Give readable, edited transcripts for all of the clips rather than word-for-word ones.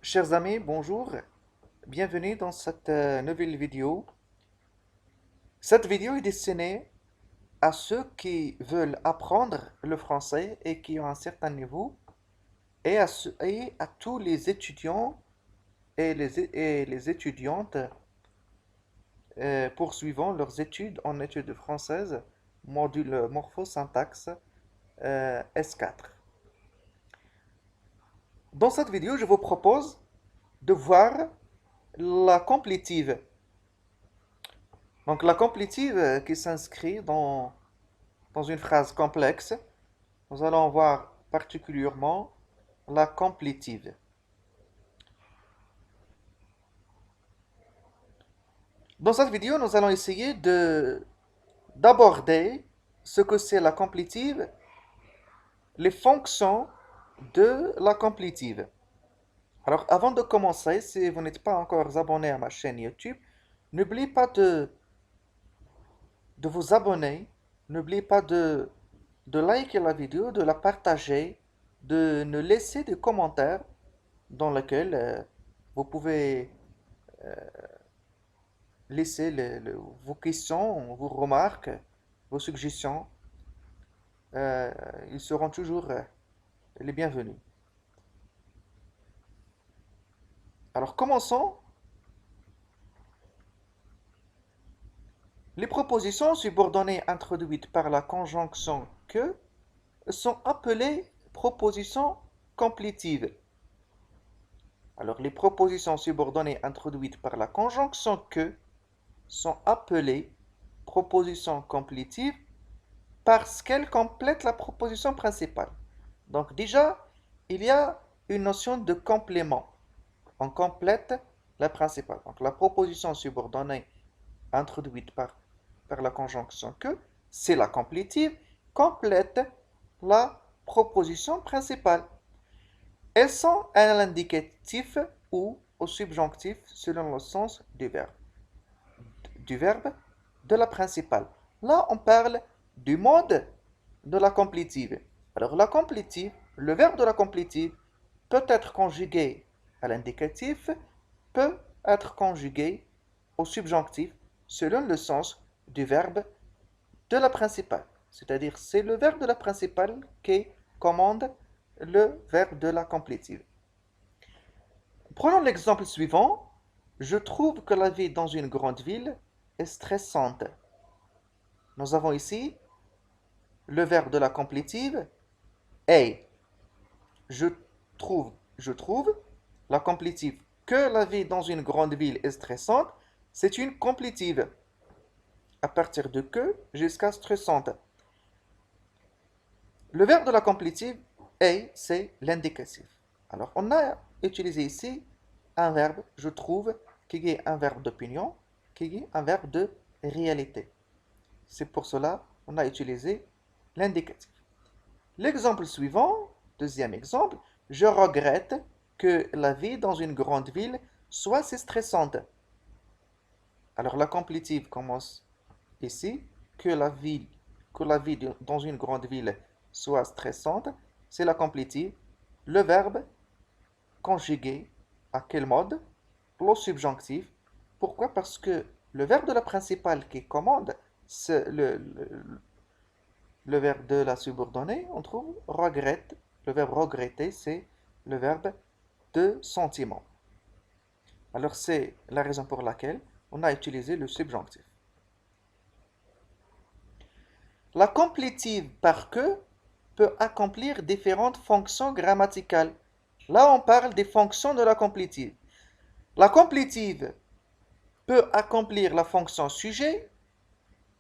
Chers amis, bonjour. Bienvenue dans cette nouvelle vidéo. Cette vidéo est destinée à ceux qui veulent apprendre le français et qui ont un certain niveau et à tous les étudiants et les étudiantes poursuivant leurs études en études françaises, module morpho-syntaxe S4. Dans cette vidéo, je vous propose de voir la complétive. Donc la complétive qui s'inscrit dans une phrase complexe, nous allons voir particulièrement la complétive. Dans cette vidéo, nous allons essayer d'aborder ce que c'est la complétive, les fonctions de la complétive. Alors avant de commencer, si vous n'êtes pas encore abonné à ma chaîne YouTube, n'oubliez pas de vous abonner, n'oubliez pas de liker la vidéo, de la partager, de nous laisser des commentaires dans lesquels vous pouvez laisser vos questions, vos remarques, vos suggestions. Euh, Ils seront toujours les bienvenus. Alors commençons. Les propositions subordonnées introduites par la conjonction que sont appelées propositions complétives. Alors les propositions subordonnées introduites par la conjonction que sont appelées propositions complétives parce qu'elles complètent la proposition principale. Donc déjà, il y a une notion de complément. On complète la principale. Donc la proposition subordonnée introduite par la conjonction que, c'est la complétive, complète la proposition principale. Elles sont à l'indicatif ou au subjonctif selon le sens du verbe de la principale. Là, on parle du mode de la complétive. Alors, la complétive, le verbe de la complétive peut être conjugué à l'indicatif, peut être conjugué au subjonctif selon le sens du verbe de la principale. C'est-à-dire, c'est le verbe de la principale qui commande le verbe de la complétive. Prenons l'exemple suivant. Je trouve que la vie dans une grande ville est stressante. Nous avons ici le verbe de la complétive est. Je je trouve, la complétive que la vie dans une grande ville est stressante, c'est une complétive. À partir de que jusqu'à stressante. Le verbe de la complétive est, c'est l'indicatif. Alors, on a utilisé ici un verbe, je trouve, qui est un verbe d'opinion, qui est un verbe de réalité. C'est pour cela qu'on a utilisé l'indicatif. L'exemple suivant, deuxième exemple, je regrette que la vie dans une grande ville soit si stressante. Alors la complétive commence ici, que la vie dans une grande ville soit stressante, c'est la complétive, le verbe conjugué à quel mode? Au subjonctif. Pourquoi? Parce que le verbe de la principale qui commande le verbe de la subordonnée, on trouve regrette. Le verbe regretter, c'est le verbe de sentiment. Alors c'est la raison pour laquelle on a utilisé le subjonctif. La complétive par que peut accomplir différentes fonctions grammaticales. Là, on parle des fonctions de la complétive. La complétive peut accomplir la fonction sujet,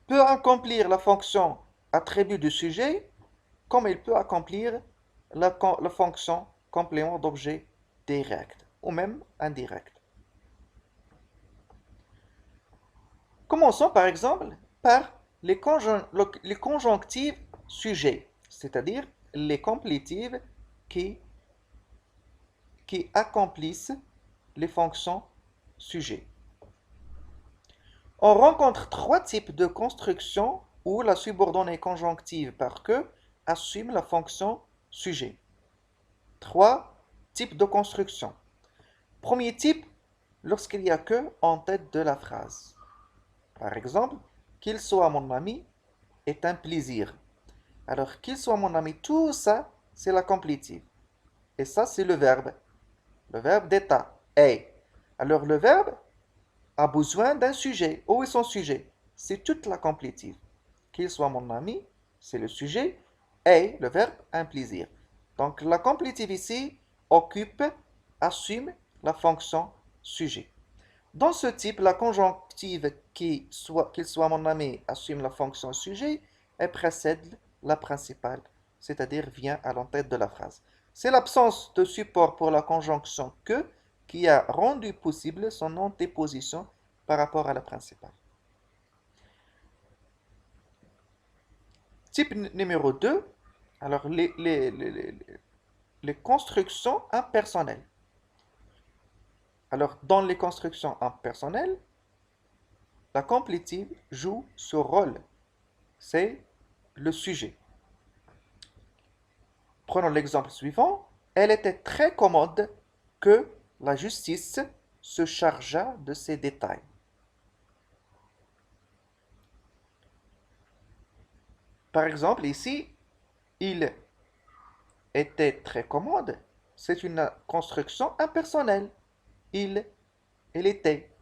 peut accomplir la fonction attribut du sujet, comme il peut accomplir la fonction complément d'objet direct ou même indirect. Commençons par exemple par les conjonctives sujets, c'est-à-dire les complétives qui, qui accomplissent les fonctions sujets. On rencontre trois types de constructions où la subordonnée conjonctive par que assume la fonction sujet. Trois types de constructions. Premier type, lorsqu'il n'y a que en tête de la phrase. Par exemple, qu'il soit mon ami est un plaisir. Alors, qu'il soit mon ami, tout ça, c'est la complétive. Et ça, c'est le verbe d'état, est. Alors, le verbe a besoin d'un sujet. Où est son sujet? C'est toute la complétive. Qu'il soit mon ami, c'est le sujet, est le verbe un plaisir. Donc, la complétive ici occupe, assume la fonction sujet. Dans ce type, la conjonctive qu'il soit mon ami assume la fonction sujet et précède la principale, c'est-à-dire vient à l'entête de la phrase. C'est l'absence de support pour la conjonction que qui a rendu possible son antéposition par rapport à la principale. Type numéro 2, alors les constructions impersonnelles. Alors, dans les constructions impersonnelles, la complétive joue ce rôle. C'est le sujet. Prenons l'exemple suivant. Elle était très commode que la justice se chargea de ces détails. Par exemple, ici, il était très commode. C'est une construction impersonnelle. Il, elle était.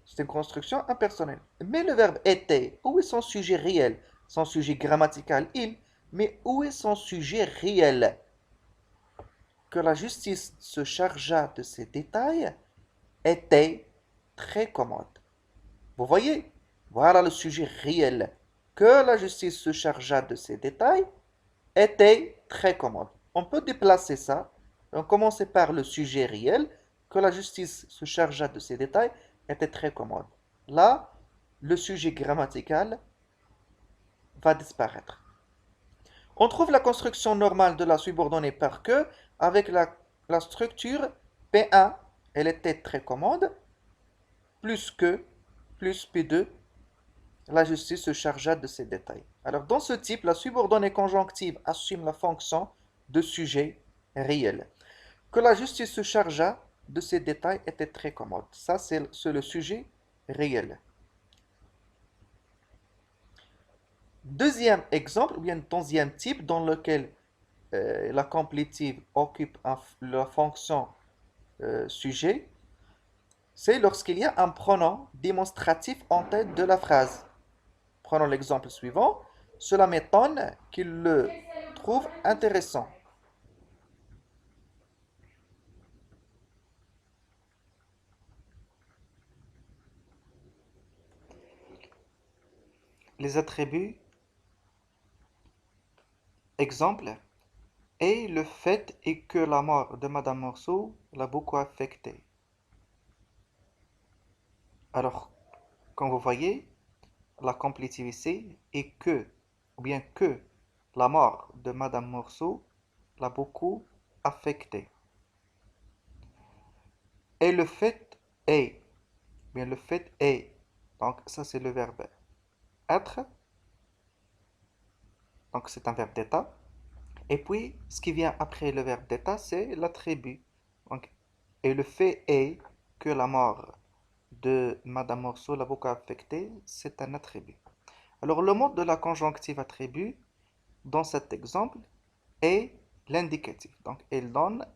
C'est une construction impersonnelle. Mais le verbe était, où est son sujet réel? Son sujet grammatical, il. Mais où est son sujet réel? Que la justice se chargea de ces détails était très commode. Vous voyez? Voilà le sujet réel. Que la justice se chargea de ces détails était très commode. On peut déplacer ça. On commence par le sujet réel. Que la justice se chargea de ces détails était très commode. Là, le sujet grammatical va disparaître. On trouve la construction normale de la subordonnée par que avec la structure P1, elle était très commode, plus que, plus P2, la justice se chargea de ces détails. Alors, dans ce type, la subordonnée conjonctive assume la fonction de sujet réel. Que la justice se chargea de ces détails était très commode. Ça, c'est le sujet réel. Deuxième exemple, ou bien deuxième type dans lequel la complétive occupe la fonction sujet, c'est lorsqu'il y a un pronom démonstratif en tête de la phrase. Prenons l'exemple suivant. Cela m'étonne qu'il le trouve intéressant. Les attributs, exemple, et le fait est que la mort de Madame Morceau l'a beaucoup affecté. Alors, comme vous voyez, la complétive ici est que, ou bien que, la mort de Madame Morceau l'a beaucoup affecté. Et le fait est, bien le fait est, donc ça c'est le verbe être, donc c'est un verbe d'état. Et puis, ce qui vient après le verbe d'état, c'est l'attribut. Donc, et le fait est que la mort de Madame Morceau l'a beaucoup affecté, c'est un attribut. Alors, le mode de la conjonctive attribut, dans cet exemple, est l'indicatif. Donc, elle donne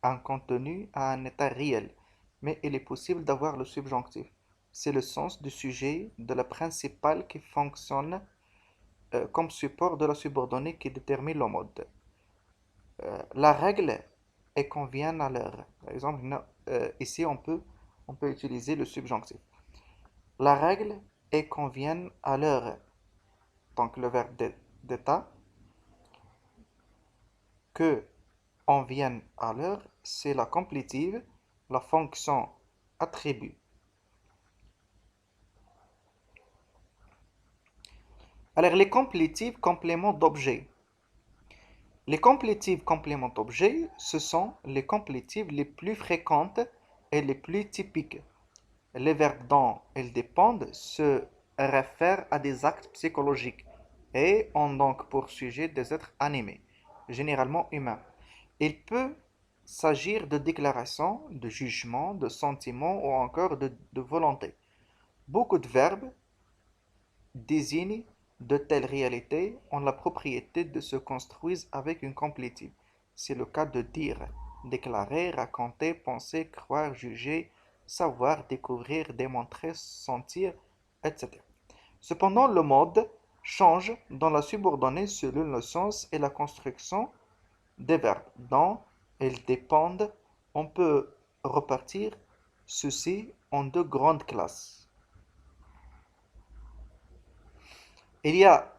un contenu à un état réel. Mais il est possible d'avoir le subjonctif. C'est le sens du sujet de la principale qui fonctionne comme support de la subordonnée qui détermine le mode. La règle est qu'on vienne à l'heure. Par exemple, ici on peut utiliser le subjonctif. La règle est qu'on vienne à l'heure. Donc le verbe d'état, que on vienne à l'heure, c'est la complétive, la fonction attribut. Alors les complétives compléments d'objet. Les complétives compléments d'objet, ce sont les complétives les plus fréquentes et les plus typiques. Les verbes dont elles dépendent se réfèrent à des actes psychologiques et ont donc pour sujet des êtres animés, généralement humains. Il peut s'agir de déclarations, de jugements, de sentiments ou encore de volonté. Beaucoup de verbes désignent de telles réalités ont la propriété de se construire avec une complétive. C'est le cas de dire, déclarer, raconter, penser, croire, juger, savoir, découvrir, démontrer, sentir, etc. Cependant, le mode change dans la subordonnée selon le sens et la construction des verbes dont ils dépendent. On peut repartir ceci en deux grandes classes. Il y a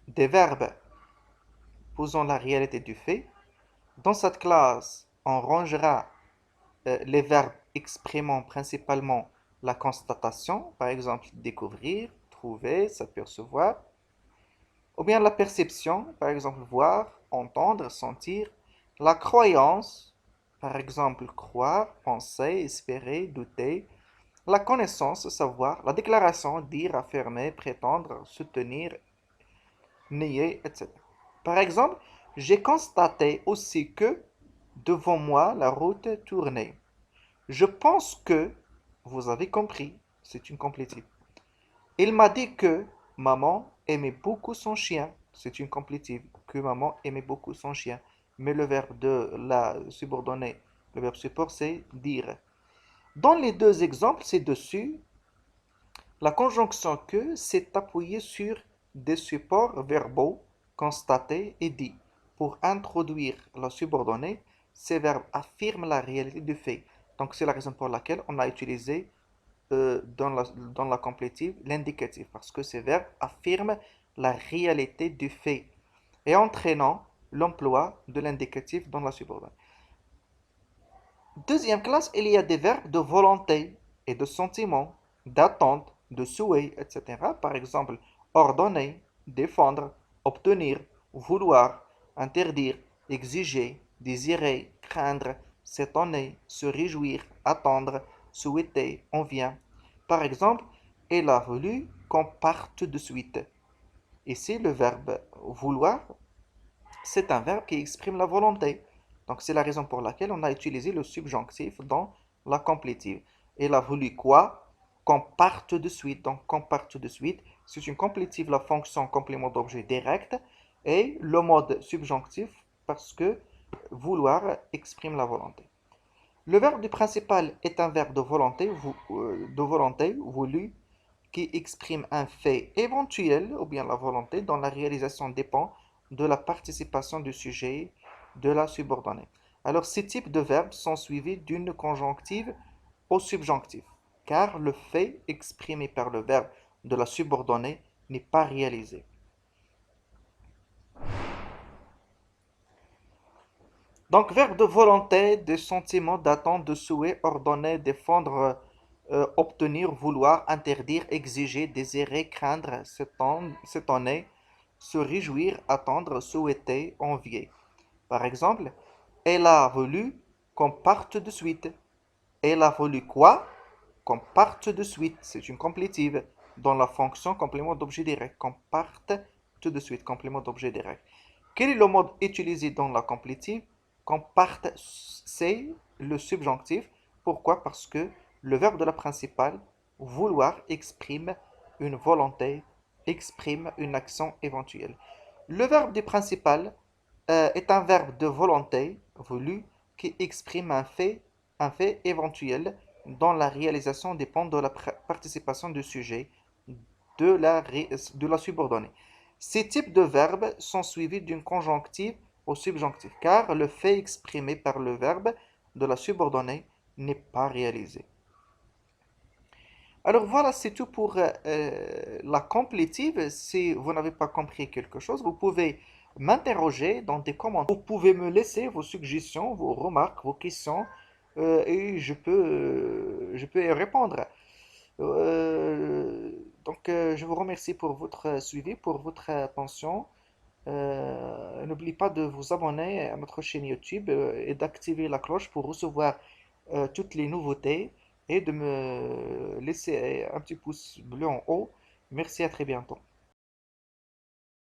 des verbes posant la réalité du fait. Dans cette classe, on rangera les verbes exprimant principalement la constatation, par exemple découvrir, trouver, s'apercevoir, ou bien la perception, par exemple voir, entendre, sentir, la croyance, par exemple croire, penser, espérer, douter, la connaissance, savoir, la déclaration, dire, affirmer, prétendre, soutenir, nier, etc. Par exemple, j'ai constaté aussi que devant moi la route tournait. Je pense que vous avez compris, c'est une complétive. Il m'a dit que maman aimait beaucoup son chien. C'est une complétive. Que maman aimait beaucoup son chien. Mais le verbe de la subordonnée, le verbe support, c'est dire. Dans les deux exemples ci-dessus, la conjonction que s'est appuyée sur des supports verbaux constatés et dits. Pour introduire la subordonnée, ces verbes affirment la réalité du fait. Donc c'est la raison pour laquelle on a utilisé dans la complétive l'indicatif, parce que ces verbes affirment la réalité du fait et entraînant l'emploi de l'indicatif dans la subordonnée. Deuxième classe, il y a des verbes de volonté et de sentiment, d'attente, de souhait, etc. Par exemple, ordonner, défendre, obtenir, vouloir, interdire, exiger, désirer, craindre, s'étonner, se réjouir, attendre, souhaiter, on vient. Par exemple, elle a voulu qu'on parte de suite. Ici, le verbe vouloir, c'est un verbe qui exprime la volonté. Donc, c'est la raison pour laquelle on a utilisé le subjonctif dans la complétive. Elle a voulu quoi? Qu'on parte de suite. Donc, qu'on parte de suite, c'est une complétive, la fonction complément d'objet direct, et le mode subjonctif parce que vouloir exprime la volonté. Le verbe du principal est un verbe de volonté voulu qui exprime un fait éventuel ou bien la volonté dont la réalisation dépend de la participation du sujet de la subordonnée. Alors ces types de verbes sont suivis d'une conjonctive au subjonctif, car le fait exprimé par le verbe de la subordonnée n'est pas réalisé. Donc, verbe de volonté, de sentiment, d'attente, de souhait, ordonner, défendre, obtenir, vouloir, interdire, exiger, désirer, craindre, s'étonner, se réjouir, attendre, souhaiter, envier. Par exemple, elle a voulu qu'on parte de suite. Elle a voulu quoi? Qu'on parte de suite. C'est une complétive dans la fonction complément d'objet direct. Qu'on parte tout de suite, complément d'objet direct. Quel est le mode utilisé dans la complétive? Qu'on parte, c'est le subjonctif. Pourquoi? Parce que le verbe de la principale, vouloir, exprime une volonté, exprime une action éventuelle. Le verbe du principal est un verbe de volonté, voulu, qui exprime un fait éventuel dont la réalisation dépend de la participation du sujet de la subordonnée. Ces types de verbes sont suivis d'une conjonctive au subjonctif, car le fait exprimé par le verbe de la subordonnée n'est pas réalisé. Alors voilà, c'est tout pour la complétive. Si vous n'avez pas compris quelque chose, vous pouvez m'interroger dans des commentaires. Vous pouvez me laisser vos suggestions, vos remarques, vos questions, et je peux y répondre. Je vous remercie pour votre suivi, pour votre attention. N'oubliez pas de vous abonner à notre chaîne YouTube et d'activer la cloche pour recevoir toutes les nouveautés et de me laisser un petit pouce bleu en haut. Merci, à très bientôt.